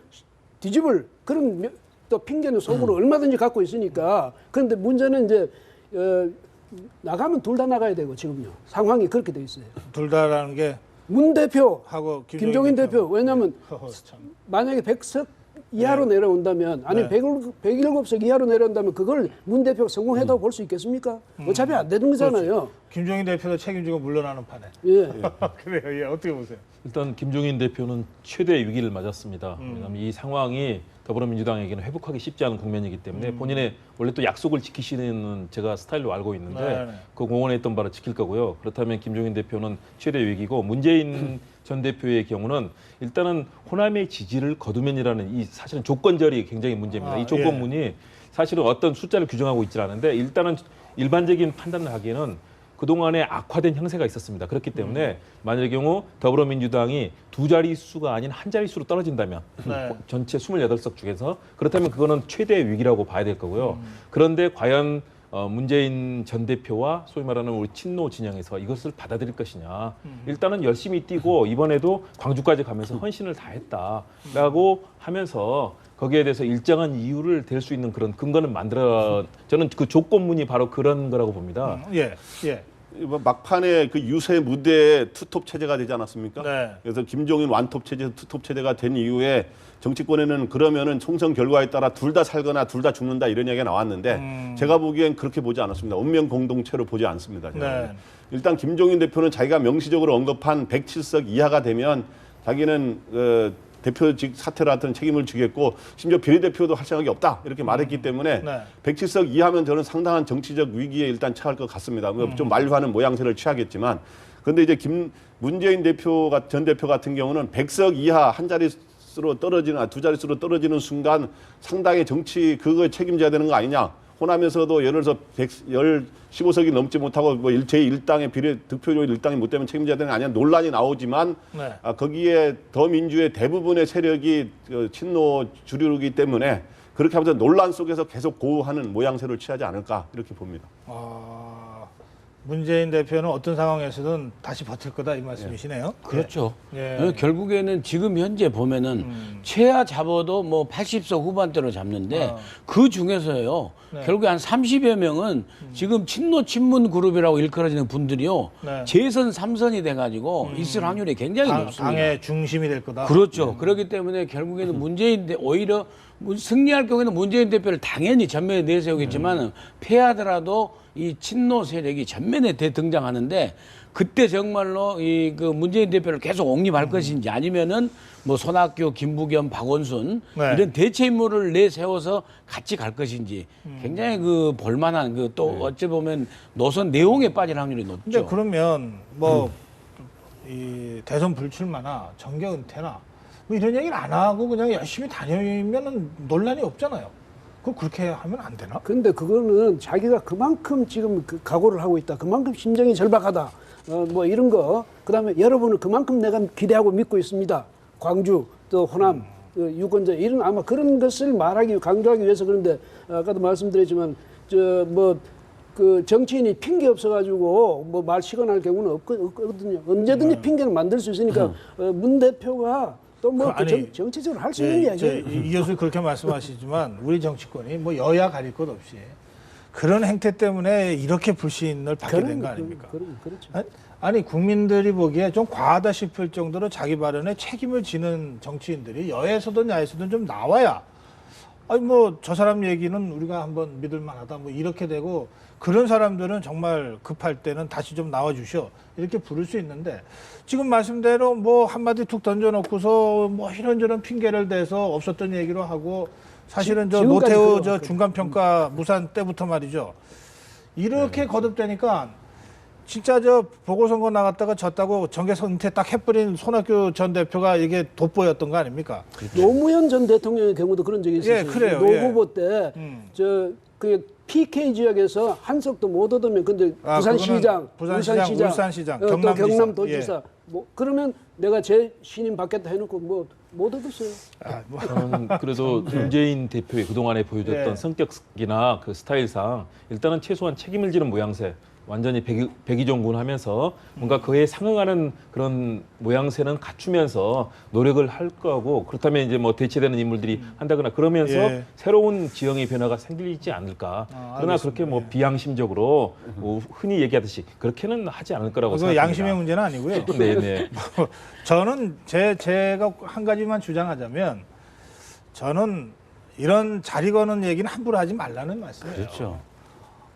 뒤집을 그런 또 핑계는 속으로 얼마든지 갖고 있으니까. 그런데 문제는 이제 나가면 둘 다 나가야 되고 지금요 상황이 그렇게 돼 있어요. 둘 다라는 게 문 대표 하고 김종인 대표 왜냐하면 만약에 100석 이하로 내려온다면 아니 107석 이하로 내려온다면 그걸 문 대표가 성공했다고 볼 수 있겠습니까? 어차피 안 되는 거잖아요. 김종인 대표도 책임지고 물러나는 판에. 예. 그래요. 예. 어떻게 보세요? 일단 김종인 대표는 최대의 위기를 맞았습니다. 왜냐하면 이 상황이 더불어민주당에게는 회복하기 쉽지 않은 국면이기 때문에 본인의 원래 또 약속을 지키시는 제가 스타일로 알고 있는데 네네. 그 공언했던 바를 지킬 거고요. 그렇다면 김종인 대표는 최대의 위기고 문재인 전 대표의 경우는 일단은 호남의 지지를 거두면이라는 이 사실은 조건절이 굉장히 문제입니다. 이 조건문이 사실은 어떤 숫자를 규정하고 있지 않은데 일단은 일반적인 판단을 하기에는 그동안에 악화된 형세가 있었습니다. 그렇기 때문에 만약의 경우 더불어민주당이 두 자릿수가 아닌 한 자릿수로 떨어진다면 네. 전체 28석 중에서 그렇다면 그거는 최대의 위기라고 봐야 될 거고요. 그런데 과연 문재인 전 대표와 소위 말하는 우리 친노 진영에서 이것을 받아들일 것이냐. 일단은 열심히 뛰고 이번에도 광주까지 가면서 헌신을 다했다라고 하면서 거기에 대해서 일정한 이유를 댈 수 있는 그런 근거는 저는 그 조건문이 바로 그런 거라고 봅니다. 예. 예. 막판에 그 유세 무대에 투톱 체제가 되지 않았습니까? 네. 그래서 김종인 완톱 체제, 투톱 체제가 된 이후에 정치권에는 그러면은 총선 결과에 따라 둘 다 살거나 둘 다 죽는다 이런 이야기가 나왔는데 제가 보기엔 그렇게 보지 않았습니다. 운명 공동체로 보지 않습니다. 저는. 네. 일단 김종인 대표는 자기가 명시적으로 언급한 107석 이하가 되면 자기는 대표직 사퇴를 하든 책임을 지겠고 심지어 비례대표도 할 생각이 없다 이렇게 말했기 때문에 네. 107석 이하면 저는 상당한 정치적 위기에 일단 처할 것 같습니다. 좀 만류하는 모양새를 취하겠지만 그런데 이제 문재인 전 대표 같은 경우는 100석 이하 한 자릿수로 떨어지는 두 자릿수로 떨어지는 순간 상당히 정치 그거에 책임져야 되는 거 아니냐. 호남에서도 예를 들어서 15석이 넘지 못하고 뭐 제1당의 득표율 1당이 못 되면 책임져야 되는 거 아니냐 논란이 나오지만 네. 거기에 더민주의 대부분의 세력이 친노 주류이기 때문에 그렇게 하면서 논란 속에서 계속 고하는 모양새를 취하지 않을까 이렇게 봅니다. 문재인 대표는 어떤 상황에서든 다시 버틸 거다 이 말씀이시네요. 그렇죠. 예. 결국에는 지금 현재 보면은 최하 잡아도 뭐 80석 후반대로 잡는데 그 중에서요. 네. 결국에 한 30여 명은 지금 친노 친문 그룹이라고 일컬어지는 분들이요. 네. 재선 3선이 돼가지고 있을 확률이 굉장히 높습니다. 당의 중심이 될 거다. 그렇죠. 그렇기 때문에 결국에는 오히려 승리할 경우에는 문재인 대표를 당연히 전면에 내세우겠지만 패하더라도 이 친노 세력이 전면에 대등장하는데 그때 정말로 그 문재인 대표를 계속 옹립할 것인지 아니면은 뭐 손학규, 김부겸, 박원순 네. 이런 대체 인물을 내세워서 같이 갈 것인지 굉장히 그 볼만한 그 또 어찌 보면 노선 내용에 빠질 확률이 높죠. 근데 그러면 뭐 이 대선 불출마나 정계 은퇴나 뭐 이런 얘기를 안 하고 그냥 열심히 다니면은 논란이 없잖아요. 그렇게 하면 안 되나? 근데 그거는 자기가 그만큼 지금 그 각오를 하고 있다. 그만큼 심정이 절박하다. 뭐 이런 거. 그다음에 여러분은 그만큼 내가 기대하고 믿고 있습니다. 광주 또 호남 유권자 이런 아마 그런 것을 강조하기 위해서 그런데 아까도 말씀드렸지만 그 정치인이 핑계 없어가지고 뭐 말 시건할 경우는 없거든요. 언제든지 핑계를 만들 수 있으니까 문 대표가 또 뭐 정치적으로 할 수 있는 이야기예요. 이 교수 그렇게 말씀하시지만 우리 정치권이 뭐 여야 가릴 것 없이 그런 행태 때문에 이렇게 불신을 받게 된 거 아닙니까? 그렇죠. 아니 국민들이 보기에 좀 과하다 싶을 정도로 자기 발언에 책임을 지는 정치인들이 여에서든 야에서든 좀 나와야 아니 뭐 저 사람 얘기는 우리가 한번 믿을 만하다 뭐 이렇게 되고 그런 사람들은 정말 급할 때는 다시 좀 나와 주셔 이렇게 부를 수 있는데 지금 말씀대로 뭐 한마디 툭 던져놓고서 뭐 이런저런 핑계를 대서 없었던 얘기로 하고 사실은 저 노태우 저 중간평가 무산 때부터 말이죠 이렇게 거듭되니까 진짜 저 보궐선거 나갔다가 졌다고 정계선 은퇴 딱 해버린 손학규 전 대표가 이게 돋보였던 거 아닙니까? 노무현 전 대통령의 경우도 그런 적이 있었어요. 예, 그래요. 노 예. 후보 때 그 PK 지역에서 한 석도 못 얻으면 근데 부산시장, 울산시장, 또 경남지사. 경남도지사 뭐 그러면 내가 제 신임 받겠다 해놓고 뭐 못 얻었어요. 저는 그래도 문재인 대표의 그동안에 보여줬던 예. 성격이나 그 스타일상 일단은 최소한 책임을 지는 모양새 완전히 백의종군하면서 뭔가 그에 상응하는 그런 모양새는 갖추면서 노력을 할 거고 그렇다면 이제 뭐 대체되는 인물들이 한다거나 그러면서 예. 새로운 지형의 변화가 생기지 않을까. 그러나 알겠습니다. 그렇게 뭐 비양심적으로 뭐 흔히 얘기하듯이 그렇게는 하지 않을 거라고 그거 생각합니다. 양심의 문제는 아니고요. 네네. 저는 제가 한 가지만 주장하자면 저는 이런 자리 거는 얘기는 함부로 하지 말라는 말씀이에요. 그렇죠.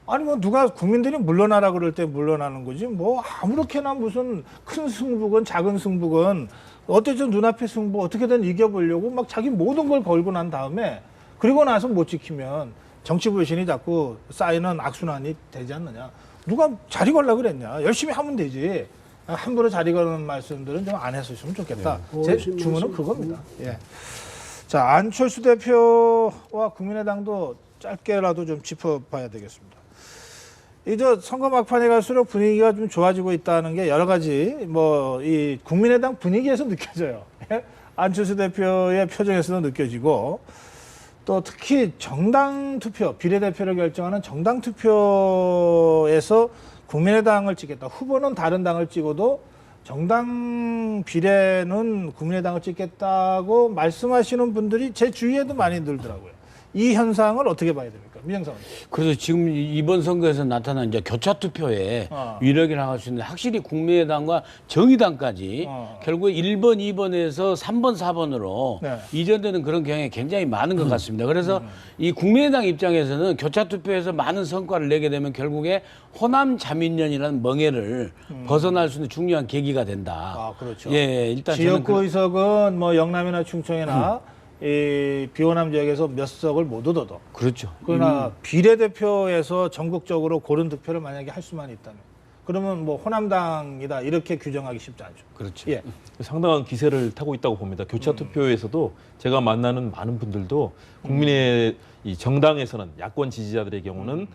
아니 뭐 누가 국민들이 물러나라 그럴 때 물러나는 거지 뭐 아무렇게나 무슨 큰 승부건 작은 승부건 어쨌든 눈앞의 승부 어떻게든 이겨보려고 막 자기 모든 걸 걸고 난 다음에 그리고 나서 못 지키면 정치 불신이 자꾸 쌓이는 악순환이 되지 않느냐. 누가 자리 걸라 그랬냐. 열심히 하면 되지. 함부로 자리 거는 말씀들은 좀 안 했으면 좋겠다. 제 주문은 그겁니다. 예. 자, 안철수 대표와 국민의당도 짧게라도 좀 짚어봐야 되겠습니다. 이제 선거 막판에 갈수록 분위기가 좀 좋아지고 있다는 게 여러 가지 뭐 이 국민의당 분위기에서 느껴져요. 안철수 대표의 표정에서도 느껴지고 또 특히 정당 투표, 비례대표를 결정하는 정당 투표에서 국민의당을 찍겠다. 후보는 다른 당을 찍어도 정당 비례는 국민의당을 찍겠다고 말씀하시는 분들이 제 주위에도 많이 늘더라고요. 이 현상을 어떻게 봐야 됩니까? 민영상. 그래서 지금 이번 선거에서 나타난 이제 교차 투표에 위력이 나갈 수 있는데 확실히 국민의당과 정의당까지 결국에 1번, 2번에서 3번, 4번으로 네. 이전되는 그런 경향이 굉장히 많은 것 같습니다. 그래서 이 국민의당 입장에서는 교차 투표에서 많은 성과를 내게 되면 결국에 호남 자민련이라는 멍해를 벗어날 수 있는 중요한 계기가 된다. 아, 그렇죠. 예, 일단 저는 지역구 의석은 뭐 영남이나 충청이나 이 비호남 지역에서 몇 석을 못 얻어도 그렇죠. 그러나 비례대표에서 전국적으로 고른 득표를 만약에 할 수만 있다면 그러면 뭐 호남당이다 이렇게 규정하기 쉽지 않죠. 그렇죠. 예. 상당한 기세를 타고 있다고 봅니다. 교차 투표에서도 제가 만나는 많은 분들도 국민의 이 정당에서는 야권 지지자들의 경우는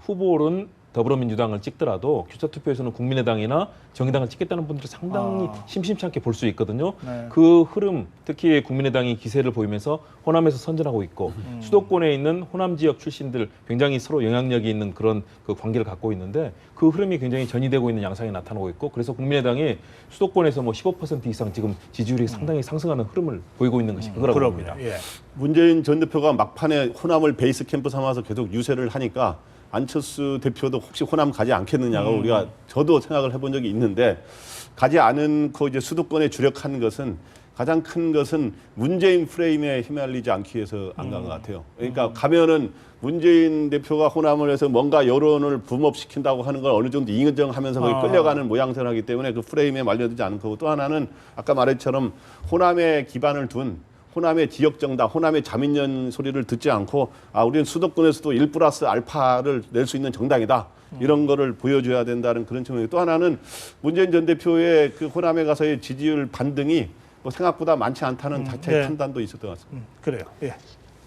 후보는 더불어민주당을 찍더라도 교차 투표에서는 국민의당이나 정의당을 찍겠다는 분들이 상당히 심심치 않게 볼 수 있거든요. 네. 그 흐름, 특히 국민의당이 기세를 보이면서 호남에서 선전하고 있고 수도권에 있는 호남 지역 출신들 굉장히 서로 영향력이 있는 그런 그 관계를 갖고 있는데 그 흐름이 굉장히 전이되고 있는 양상이 나타나고 있고 그래서 국민의당이 수도권에서 뭐 15% 이상 지금 지지율이 상당히 상승하는 흐름을 보이고 있는 것이 그거라고 봅니다. 예. 문재인 전 대표가 막판에 호남을 베이스 캠프 삼아서 계속 유세를 하니까 안철수 대표도 혹시 호남 가지 않겠느냐고 우리가 저도 생각을 해본 적이 있는데 가지 않고 이제 수도권에 주력한 것은 가장 큰 것은 문재인 프레임에 휘말리지 않기 위해서 안 간 것 같아요. 그러니까 가면은 문재인 대표가 호남을 해서 뭔가 여론을 붐업시킨다고 하는 걸 어느 정도 인정하면서 거기 끌려가는 모양새하기 때문에 그 프레임에 말려들지 않은 거고 또 하나는 아까 말했처럼 호남에 기반을 둔 호남의 지역 정당, 호남의 자민련 소리를 듣지 않고 우리는 수도권에서도 1+알파를 낼 수 있는 정당이다. 이런 거를 보여줘야 된다는 그런 측면이 또 하나는 문재인 전 대표의 그 호남에 가서의 지지율 반등이 뭐 생각보다 많지 않다는 자체의 네. 판단도 있었던 것 같습니다. 그래요. 예.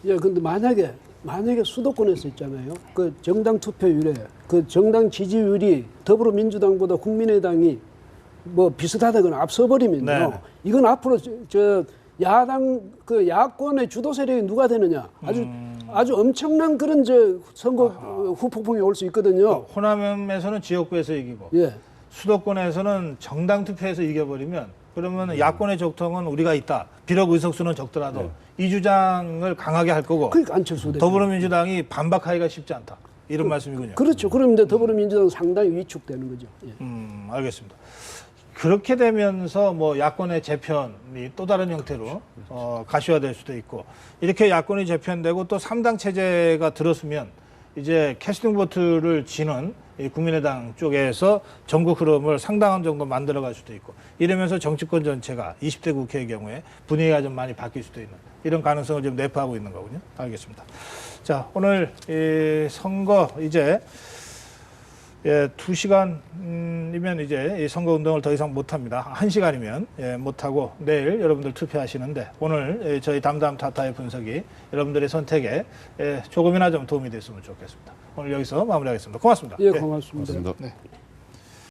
예, 근데 만약에 수도권에서 있잖아요. 그 정당 투표율에 그 정당 지지율이 더불어민주당보다 국민의당이 뭐 비슷하다거나 앞서버리면요. 네. 이건 앞으로 저 야당 그 야권의 주도 세력이 누가 되느냐 아주 엄청난 그런 저 선거 후폭풍이 올 수 있거든요. 호남에서는 지역구에서 이기고 예. 수도권에서는 정당 투표에서 이겨버리면 그러면 야권의 적통은 우리가 있다. 비록 의석수는 적더라도 이 주장을 강하게 할 거고 그러니까 안철수 대표. 더불어민주당이 반박하기가 쉽지 않다. 이런 말씀이군요. 그렇죠. 그럼 이제 더불어민주당 상당히 위축되는 거죠. 예. 알겠습니다. 그렇게 되면서 뭐 야권의 재편이 또 다른 형태로 가시화될 수도 있고 이렇게 야권이 재편되고 또 3당 체제가 들었으면 이제 캐스팅 보트를 지는 이 국민의당 쪽에서 전국 흐름을 상당한 정도 만들어갈 수도 있고 이러면서 정치권 전체가 20대 국회의 경우에 분위기가 좀 많이 바뀔 수도 있는 이런 가능성을 지금 내포하고 있는 거군요. 알겠습니다. 자, 오늘 이 선거 이제 2시간이면 이제 이 선거 운동을 더 이상 못 합니다. 1시간이면 못 하고 내일 여러분들 투표하시는데 오늘 저희 담담 타타의 분석이 여러분들의 선택에 조금이나 좀 도움이 됐으면 좋겠습니다. 오늘 여기서 마무리하겠습니다. 고맙습니다. 예, 고맙습니다. 고맙습니다. 네.